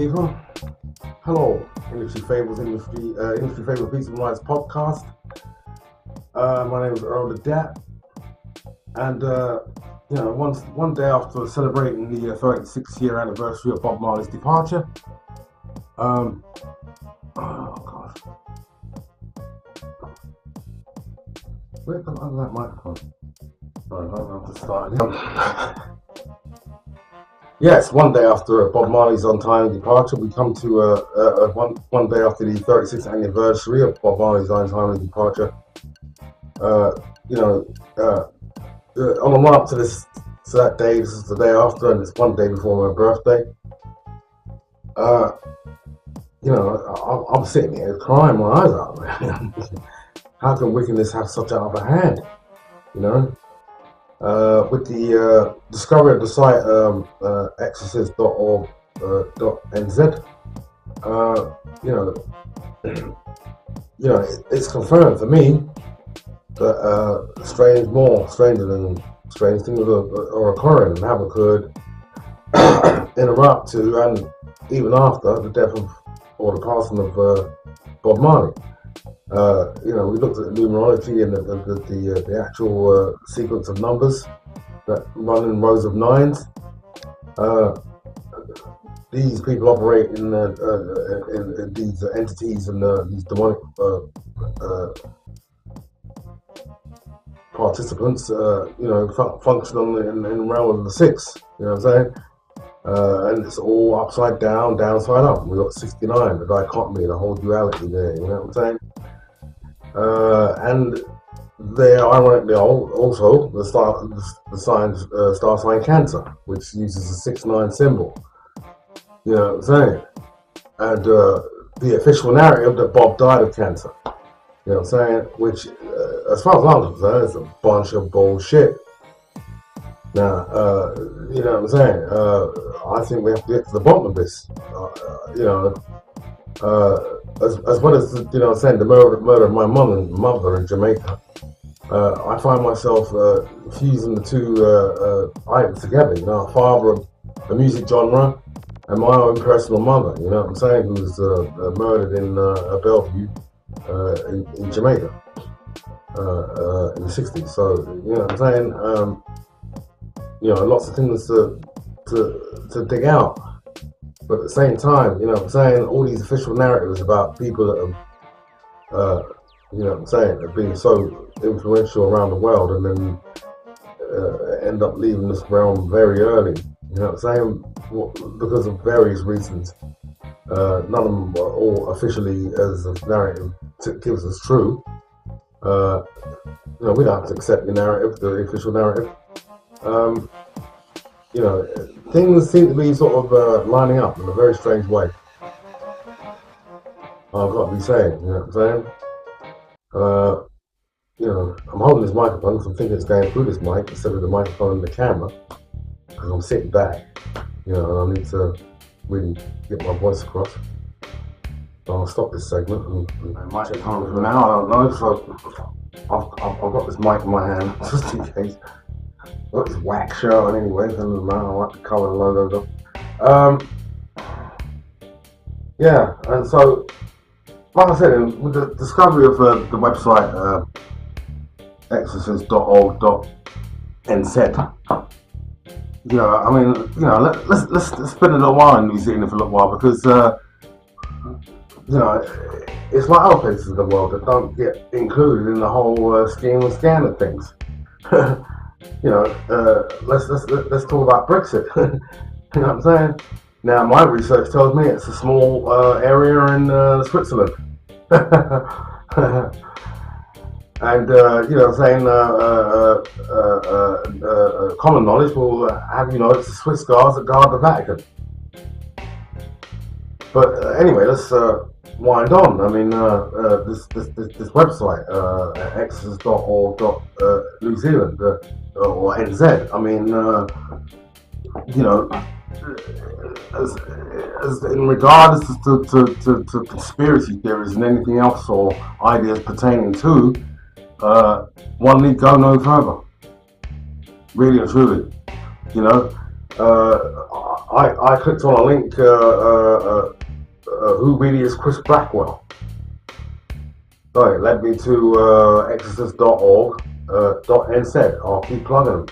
people. Hello, Industry Fables, Industry Fables Beats and Rights podcast. My name is Earle the Dat, and one day after celebrating the 36th year anniversary of Bob Marley's departure, oh gosh, where's the that microphone? Sorry, I'll just start again. Yes, one day after Bob Marley's untimely departure, we come to one day after the 36th anniversary of Bob Marley's untimely departure. On the run up to that day, this is the day after, and it's one day before my birthday. I'm sitting here crying my eyes out, man. How can wickedness have such an upper hand? With the discovery of the site exorcist.org.nz, it's confirmed for me that stranger than strange things are occurring and have occurred in and up to and even after the death of or the passing of Bob Marley. We looked at the numerology and the actual sequence of numbers that run in rows of nines. These people operate in these entities and these demonic participants, function in the realm of the six. You know what I'm saying? And it's all upside down, downside up. We got 69, the dichotomy, the whole duality there. You know what I'm saying? And they are ironically also the star sign Cancer, which uses a 6-9 symbol. You know what I'm saying? And the official narrative that Bob died of cancer. You know what I'm saying? Which, as far as I'm concerned, is a bunch of bullshit. Now, you know what I'm saying? I think we have to get to the bottom of this. As well as the murder of my mother in Jamaica, I find myself fusing the two items together. A father of a music genre and my own personal mother. You know what I'm saying? Who was murdered in Bellevue in Jamaica in the '60s. So you know what I'm saying? Lots of things to dig out. But at the same time, you know what I'm saying, all these official narratives about people that have, have been so influential around the world and then end up leaving this realm very early, you know what I'm saying, because of various reasons. None of them are all officially, as the narrative gives us, true. We don't have to accept the narrative, the official narrative. Things seem to be sort of lining up in a very strange way. I've got to be saying, you know what I'm saying? I'm holding this microphone because I'm thinking it's going through this mic instead of the microphone and the camera, because I'm sitting back, and I need to really get my voice across. So I'll stop this segment and might check on from now, I don't know, so I've got this mic in my hand, just in case. I've got this wax shirt on anyway, I like the colour and logo. And so, like I said, with the discovery of the website exorcist.org.nz, let's spend a little while in New Zealand for a little while, because it's like other places in the world that don't get included in the whole scheme and scan of things. Let's talk about Brexit. You know what I'm saying? Now, my research tells me it's a small area in Switzerland. And, common knowledge will have it's the Swiss guards that guard the Vatican. But anyway, let's wind on. I mean, this website, exorcist.org.New Zealand, or NZ. I mean, as in regards to conspiracy theories and anything else or ideas pertaining to, one need go no further. Really and truly, I clicked on a link, who really is Chris Blackwell? So it led me to exorcist.org, .nz. I'll keep plugging them.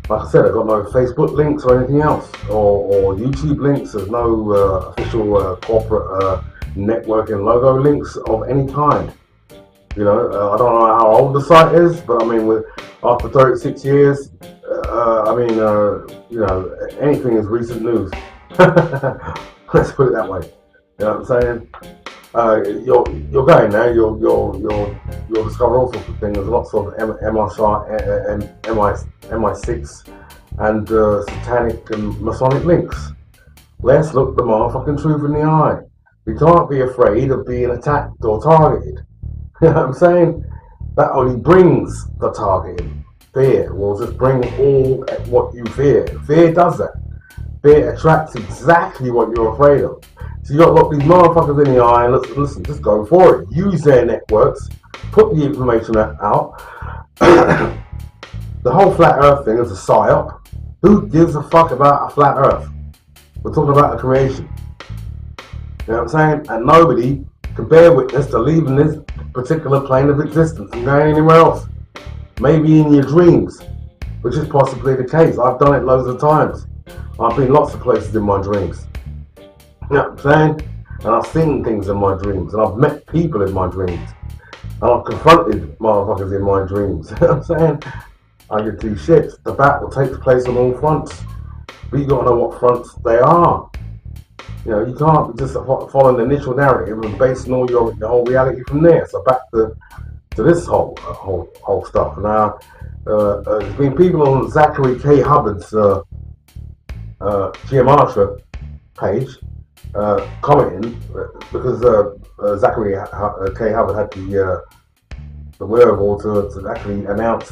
Like I said, I've got no Facebook links or anything else, or YouTube links. There's no official corporate networking logo links of any kind. You know, I don't know how old the site is, but I mean, after 36 years, I mean, you know, anything is recent news. Let's put it that way. You know what I'm saying? You're going now. You'll discover all sorts of things. There's lots of MI6 and satanic and Masonic links. Let's look the motherfucking truth in the eye. We can't be afraid of being attacked or targeted. You know what I'm saying? That only brings the targeting. Fear will just bring all what you fear. Fear does that. Fear attracts exactly what you're afraid of. So you got to look these motherfuckers in the eye and listen, just go for it. Use their networks. Put the information out. The whole flat earth thing is a psyop. Who gives a fuck about a flat earth? We're talking about a creation. You know what I'm saying? And nobody can bear witness to leaving this particular plane of existence and going anywhere else. Maybe in your dreams, which is possibly the case. I've done it loads of times. I've been lots of places in my dreams. You know what I'm saying? And I've seen things in my dreams, and I've met people in my dreams, and I've confronted motherfuckers in my dreams. You know what I'm saying? I give two shits. The battle takes place on all fronts, but you gotta know what fronts they are. You know, you can't just follow the initial narrative and basing all your whole reality from there. So back to this whole stuff. Now, there's been people on Zachary K. Hubbard's BnR page commenting because Zachary K. Hubbard had the wherewithal to actually announce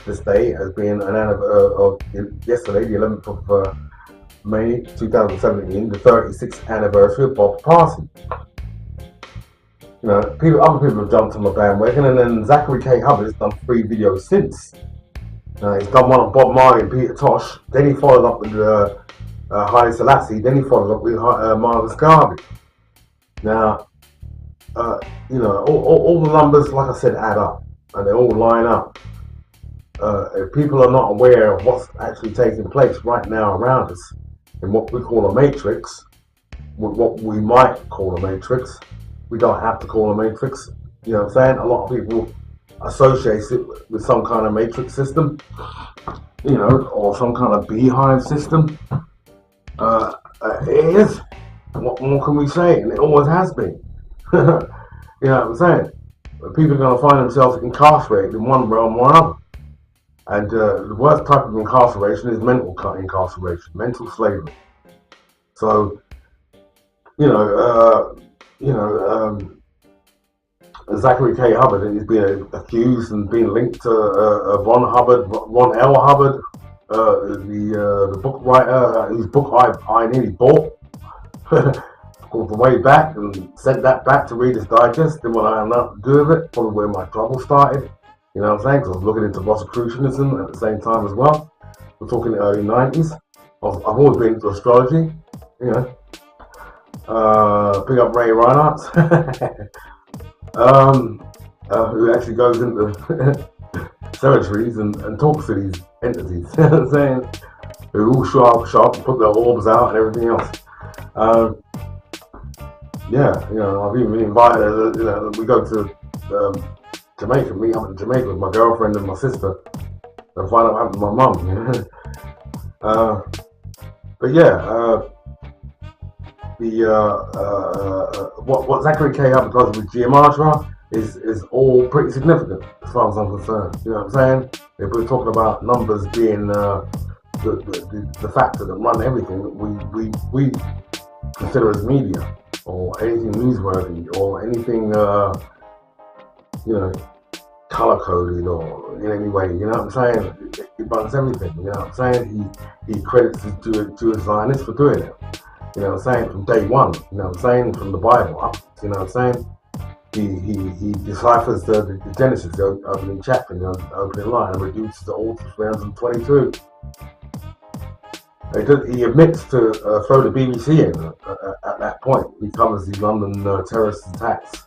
this day as being yesterday, the 11th of May 2017, the 36th anniversary of Bob's passing. You know, other people have jumped on the bandwagon, and then Zachary K. Hubbard has done 3 videos since. He's done one of Bob Marley and Peter Tosh. Then he followed up with Haile Selassie. Then he followed up with Marcus Garvey. Now, you know, all the numbers, like I said, add up, and they all line up. If people are not aware of what's actually taking place right now around us, in what we call a matrix, what we might call a matrix, we don't have to call a matrix. You know what I'm saying? A lot of people associate it with some kind of matrix system, you know, or some kind of beehive system. It is. What more can we say? And it always has been. You know what I'm saying? People are going to find themselves incarcerated in one realm or another. And the worst type of incarceration is mental incarceration, mental slavery. So, Zachary K. Hubbard is being accused and being linked to Ron Earle Hubbard, the book writer, whose book I nearly bought called The Way Back, and sent that back to Reader's Digest. Then when I had nothing to do with it, probably where my trouble started. You know what I'm saying? Because I was looking into Rosicrucianism at the same time as well. We're talking the early 90s. I've always been into astrology, you know. Pick up Ray Reinhardt, who actually goes into cemeteries and talks to these entities. You know what I'm saying? Who all show up and put their orbs out and everything else. Yeah, you know, I've even been invited, you know, we go to Jamaica, meet up in Jamaica with my girlfriend and my sister, and find out what happened to my mum. You know? But yeah, what Zachary K. Hubbard does with BnR is all pretty significant as far as I'm concerned. You know what I'm saying? If we're talking about numbers being the factor that run everything that we consider as media, or anything newsworthy, or anything you know, color coded or in any way, you know what I'm saying? It runs everything, you know what I'm saying? He credits his Jewish Zionists for doing it, you know what I'm saying? From day one, you know what I'm saying? From the Bible up, you know what I'm saying? He deciphers the Genesis, the opening chapter, the opening line, and reduces it all to 322. You He admits to throw the BBC in at that point. He covers the London terrorist attacks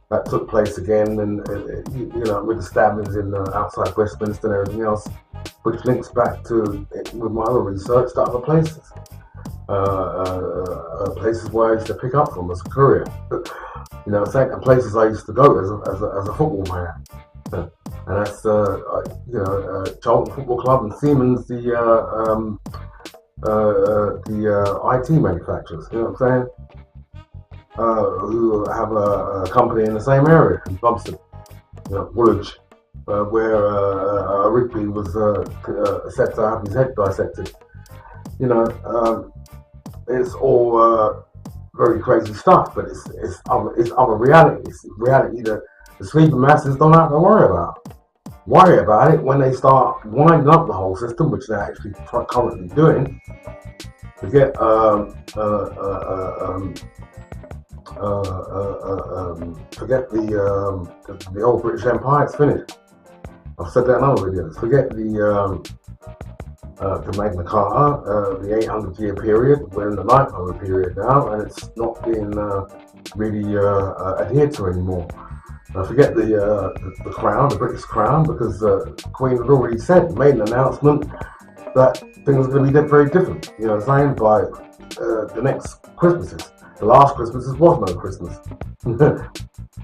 that took place again, and you know, with the stabbings in outside Westminster and everything else, which links back to with my other research to other places, places where I used to pick up from as a courier. You know, and places I used to go as a football man. And that's you know, Charlton Football Club and Siemens, the IT manufacturers. You know what I'm saying? Who have a company in the same area in Bumston, you know, Woolwich, where Rigby was set to have his head dissected. You know, it's all very crazy stuff, but it's other reality. It's reality that the sleeping masses don't have to worry about. Worry about it when they start winding up the whole system, which they're actually currently doing. Forget forget the old British Empire. It's finished. I've said that in other videos. Forget the Magna Carta, the 800-year period. We're in the 900 period now, and it's not being really adhered to anymore. Forget the crown, the British crown, because the Queen had already made an announcement that things are going to be very different. You know what I'm saying? By the next Christmases. The last Christmases was no Christmas.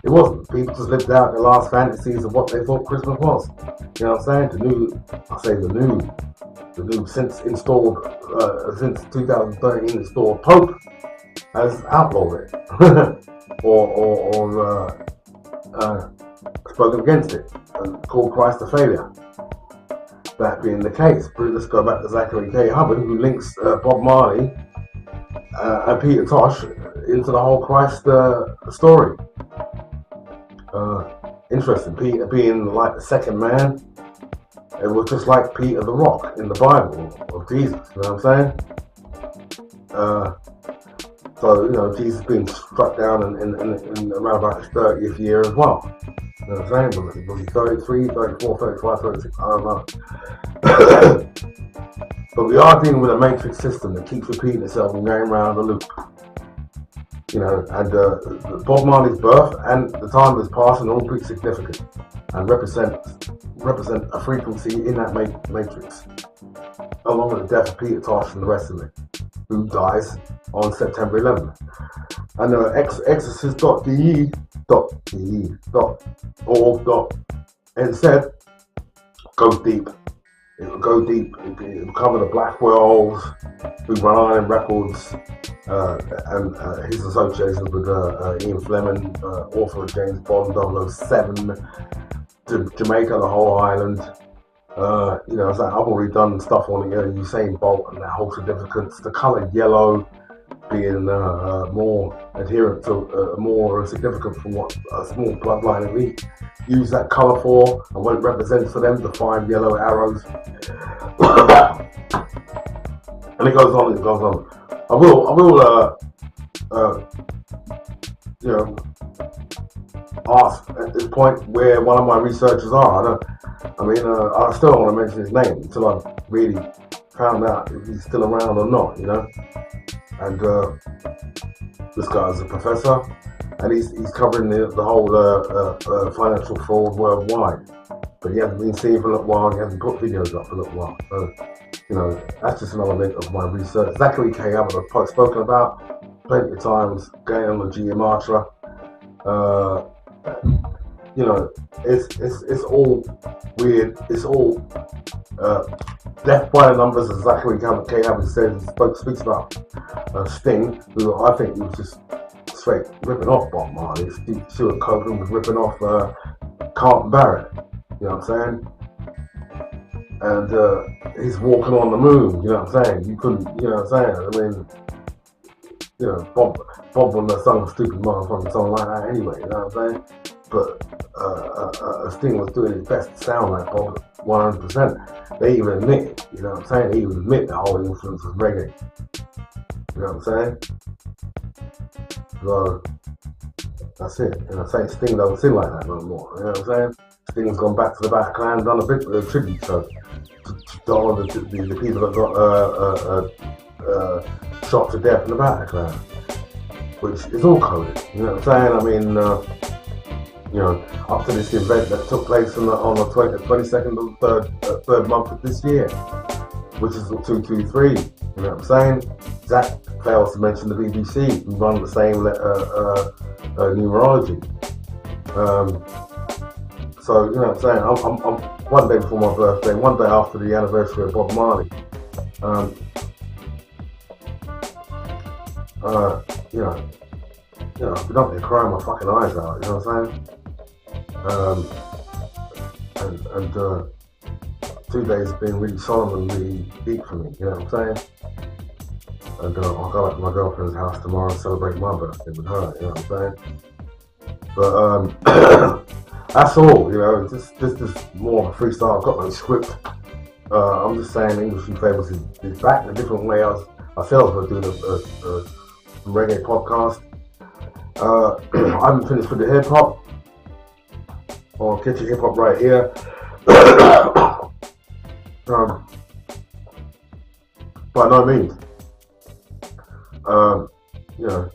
It wasn't. People just lived out their last fantasies of what they thought Christmas was. You know what I'm saying? The new since 2013 installed Pope has outlawed it, or spoken against it and called Christ a failure. That being the case, let's go back to Zachary K. Hubbard, who links Bob Marley and Peter Tosh into the whole Christ story. Interesting. Peter being like the second man, it was just like Peter the Rock in the Bible of Jesus. You know what I'm saying? So, you know, Jesus being struck down in around about his 30th year as well. You know what I'm saying? Was he 33, 34, 35, 36? I don't know. But we are dealing with a matrix system that keeps repeating itself and going around the loop. You know, and Bob Marley's birth and the time of his passing are all pretty significant and represent a frequency in that matrix, along with the death of Peter Tosh and the rest of it, who dies on September 11th. And exorcist.de.org.nz goes deep. It will go deep. It will cover the Black Wells, who run Iron Records, and his associations with Ian Fleming, author of James Bond 007, Jamaica, the whole island. You know, I've already done stuff on Usain Bolt and that whole significance. The colour yellow being more adherent to, more significant from what a small bloodline elite use that colour for, and what it represents for them, the 5 yellow arrows. And it goes on, I will you know, ask at this point where one of my researchers are. I still don't want to mention his name until I've really found out if he's still around or not, you know. And this guy is a professor, and he's covering the whole financial fraud worldwide. But he hasn't been seen for a little while, he hasn't put videos up for a little while. So, you know, that's just another link of my research. Zachary K. Hubbard, I've spoken about plenty of times, going on the GMR. You know, it's all weird. It's all death by the numbers, as Zachary K. Hubbard says. He speaks about Sting, who I think he was just straight ripping off Bob Marley. Stuart Copeland was ripping off Carlton Barrett. You know what I'm saying? And he's walking on the moon. You know what I'm saying? You couldn't. You know what I'm saying? I mean, you know, Bob wouldn't have sung a stupid motherfucking song like that anyway. You know what I'm saying? But Sting was doing his best to sound like Bob 100%. They even admit it, you know what I'm saying? They even admit the whole influence was reggae. You know what I'm saying? So, That's it. You know, saying Sting don't sing like that no more. You know what I'm saying? Sting's gone back to the Bataclan, done a bit of a tribute show to all the people that got shot to death in the Bataclan, which is all coded. You know what I'm saying? I mean, you know, up to this event that took place on the 22nd of the third month of this year, which is 223. You know what I'm saying? Zach fails to mention the BBC, who run the same numerology. So, you know what I'm saying? I'm one day before my birthday, one day after the anniversary of Bob Marley. You know, if you don't get crying my fucking eyes out, you know what I'm saying? 2 days have been really solemn and really deep for me, you know what I'm saying? And I'll go back to my girlfriend's house tomorrow and celebrate my birthday with her, you know what I'm saying? But that's all, you know, this is more of a freestyle. I've got no script. I'm just saying English Fables is back in a different way. I said I was going to do a reggae podcast. I haven't finished with the hip hop. I'll catch your hip hop right here. By no means. You know,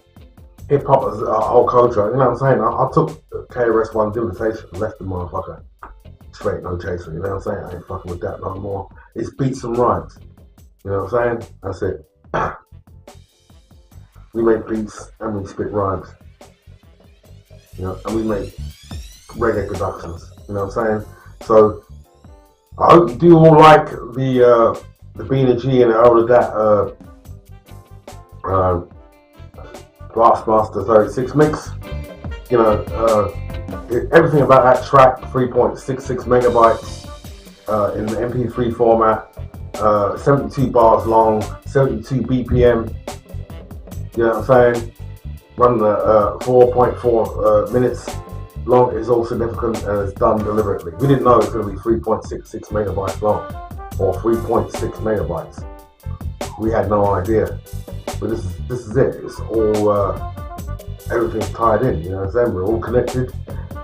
hip hop is a whole culture. You know what I'm saying? I took KRS-One's invitation and left the motherfucker straight, no chaser. You know what I'm saying? I ain't fucking with that no more. It's beats and rhymes. You know what I'm saying? That's it. We make beats and we spit rhymes. You know, and we make reggae productions. You know what I'm saying? So I hope you do all like the BnR and all of that BLASTMASTER 36 mix. You know, everything about that track, 3.66 megabytes in the MP3 format, 72 bars long, 72 BPM. You know what I'm saying? Running 4.4 minutes long is all significant and it's done deliberately. We didn't know it was going to be 3.66 megabytes long or 3.6 megabytes. We had no idea. But this is it. It's all everything's tied in. You know what I'm saying? We're all connected.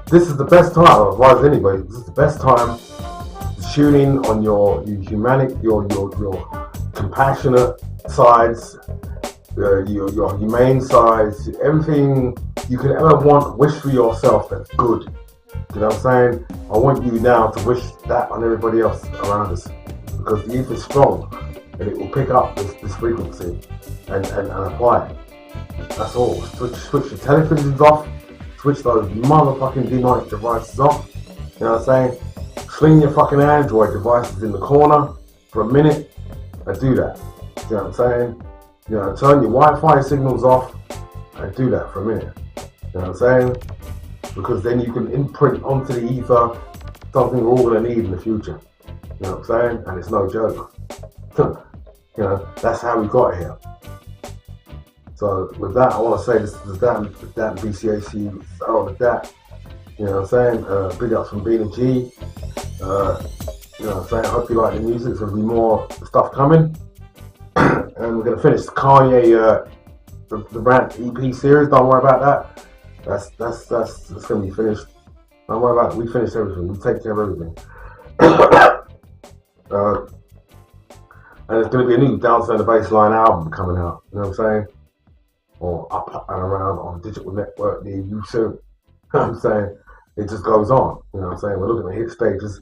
This is the best time. I advise anybody. This is the best time to tune in on your humanic, your compassionate sides, your humane sides, everything you can ever want, wish for yourself that's good. You know what I'm saying? I want you now to wish that on everybody else around us, because the youth is strong and it will pick up this frequency and apply it. That's all. Switch your televisions off, switch those motherfucking demonic devices off. You know what I'm saying? Sling your fucking Android devices in the corner for a minute and do that. You know what I'm saying? You know, turn your Wi-Fi signals off and do that for a minute. You know what I'm saying? Because then you can imprint onto the ether something we're all going to need in the future. You know what I'm saying? And it's no joke. You know, that's how we got here. So with that, I want to say this is that BCAC, Earle with that. You know what I'm saying? Big ups from BnR. You know what I'm saying? I hope you like the music. There's going to be more stuff coming. And we're going to finish Kanye, the Rant EP series. Don't worry about that. That's going to be finished. Don't worry about it. We finish everything. We take care of everything. And there's going to be a new Downstairs the Bassline album coming out. You know what I'm saying? Or up and around on digital network near you soon. You know what I'm saying? It just goes on. You know what I'm saying? We're looking at hit stages.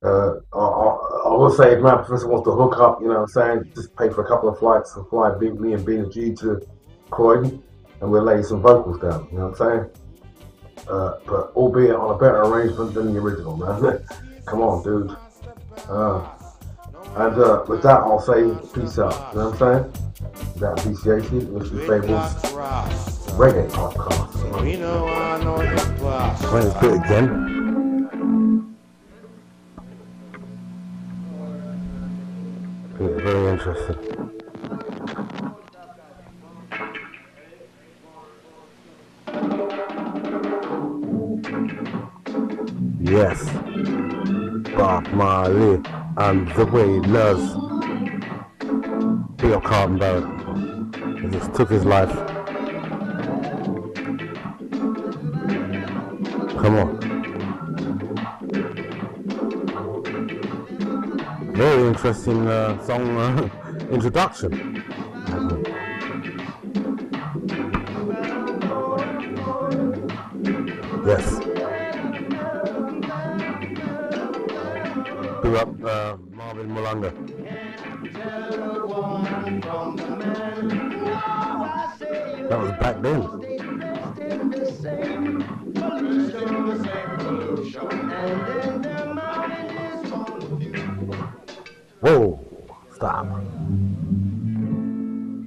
I will say, if my professor wants to hook up, you know what I'm saying, just pay for a couple of flights and fly me and BnR to Croydon, and we'll lay some vocals down. You know what I'm saying? But albeit on a better arrangement than the original, man. Come on, dude. And with that, I'll say peace out. You know what I'm saying? That BCAC, English Fables, reggae podcast. Let's do it again. Very interesting. Yes, Bob Marley and the Wailers. Big up Carlton Barrett. He just took his life. Come on. Very interesting song introduction. Yes. Blew up Marvin Malanga. That was back then. Whoa, stop.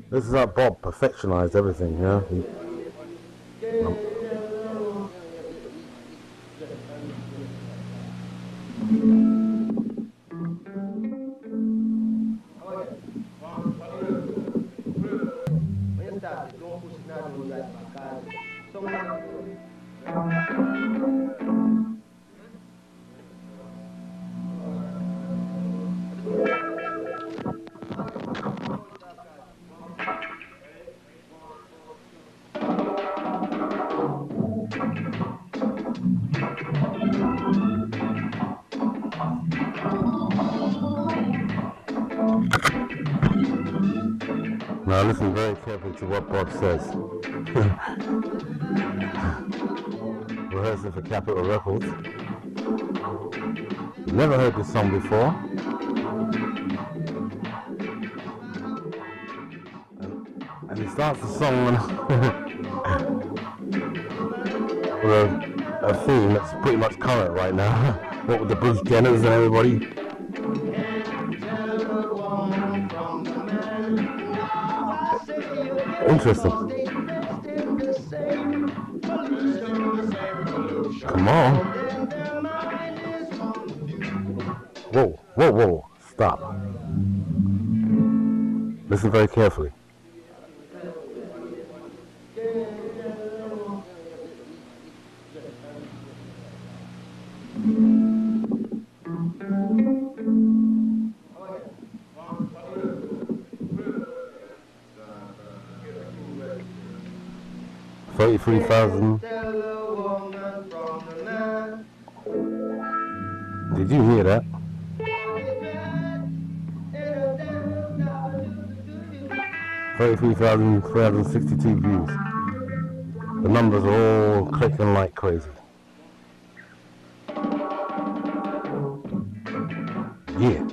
This is how Bob perfectionized everything, you know? Now listen very carefully to what Bob says. Rehearsing for Capitol Records. Never heard this song before. And he starts the song with a theme that's pretty much current right now. What with the Bruce Jenners and everybody. Interesting. Come on. Whoa, whoa, whoa. Stop. Listen very carefully. $33,000. Did you hear that? 33,362 views. The numbers are all clicking like crazy. Yeah.